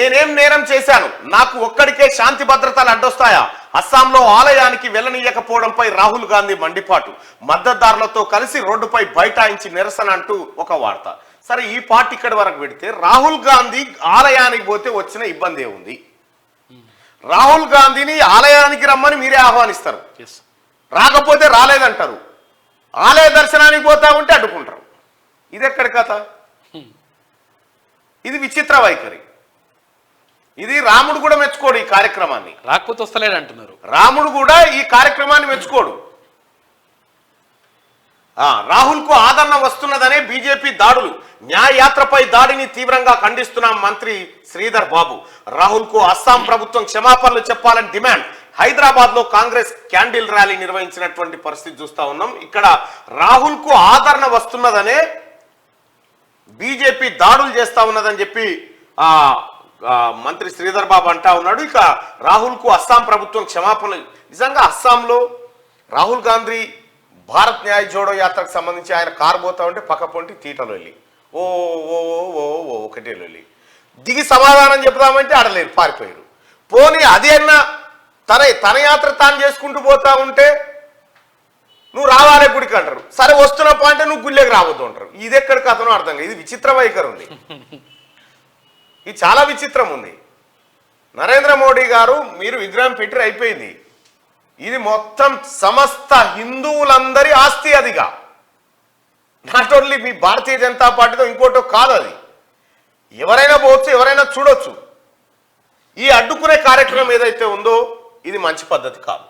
నేనేం నేరం చేశాను, నాకు ఒక్కడికే శాంతి భద్రతలు అడ్డొస్తాయా? అస్సాంలో ఆలయానికి వెళ్లనీయకపోవడంపై రాహుల్ గాంధీ మండిపాటు, మద్దతుదారులతో కలిసి రోడ్డుపై బైఠాయించి నిరసన అంటూ ఒక వార్త. సరే, ఈ పార్టీ ఇక్కడి వరకు పెడితే రాహుల్ గాంధీ ఆలయానికి పోతే వచ్చిన ఇబ్బంది ఏముంది? రాహుల్ గాంధీని ఆలయానికి రమ్మని మీరే ఆహ్వానిస్తారు, రాకపోతే రాలేదంటారు. ఆలయ దర్శనానికి పోతా ఉంటే అడ్డుకుంటారు. ఇది ఎక్కడి కథ? ఇది విచిత్ర వైఖరి. ఇది రాముడు కూడా మెచ్చుకోడు ఈ కార్యక్రమాన్ని. రాకపోతే వస్తలేడు అంటున్నారు. రాముడు కూడా ఈ కార్యక్రమాన్ని మెచ్చుకోడు. రాహుల్ కు ఆదరణ వస్తున్నదనే బీజేపీ దాడులు, న్యాయయాత్రపై దాడిని తీవ్రంగా ఖండిస్తున్నాం మంత్రి శ్రీధర్ బాబు. రాహుల్ కు అస్సాం ప్రభుత్వం క్షమాపణలు చెప్పాలని డిమాండ్. హైదరాబాద్ లో కాంగ్రెస్ క్యాండిల్ ర్యాలీ నిర్వహించినటువంటి పరిస్థితి చూస్తా ఉన్నాం. ఇక్కడ రాహుల్ కు ఆదరణ వస్తున్నదనే బీజేపీ దాడులు చేస్తా ఉన్నదని చెప్పి మంత్రి శ్రీధర్ బాబు అంటా ఉన్నాడు. ఇక రాహుల్ కు అస్సాం ప్రభుత్వం క్షమాపణలు. నిజంగా అస్సాంలో రాహుల్ గాంధీ భారత్ న్యాయ జోడో యాత్రకు సంబంధించి ఆయన కారు పోతా ఉంటే పక్క పొంటి తీటలు వెళ్ళి ఓ ఓ ఓ ఓ ఒకటే వెళ్ళి దిగి సమాధానం చెప్దామంటే ఆడలేరు, పారిపోయారు. పోనీ అది అన్నా తన యాత్ర తాను చేసుకుంటూ పోతా ఉంటే నువ్వు రావాలే గుడికి అంటారు. సరే వస్తున్నప్ప అంటే నువ్వు గుళ్ళకి రావద్దు అంటారు. ఇది ఎక్కడి కథనో అర్థం కాదు. ఇది విచిత్ర వైఖరి ఉంది. ఇది చాలా విచిత్రం ఉంది. నరేంద్ర మోడీ గారు మీరు విగ్రహం పెట్టి అయిపోయింది. ఇది మొత్తం సమస్త హిందువులందరి ఆస్తి. అదిగా నాట్ ఓన్లీ మీ భారతీయ జనతా పార్టీతో ఇంకోటో కాదు. అది ఎవరైనా పోవచ్చు, ఎవరైనా చూడొచ్చు. ఈ అడ్డుకునే కార్యక్రమం ఏదైతే ఉందో ఇది మంచి పద్ధతి కాదు.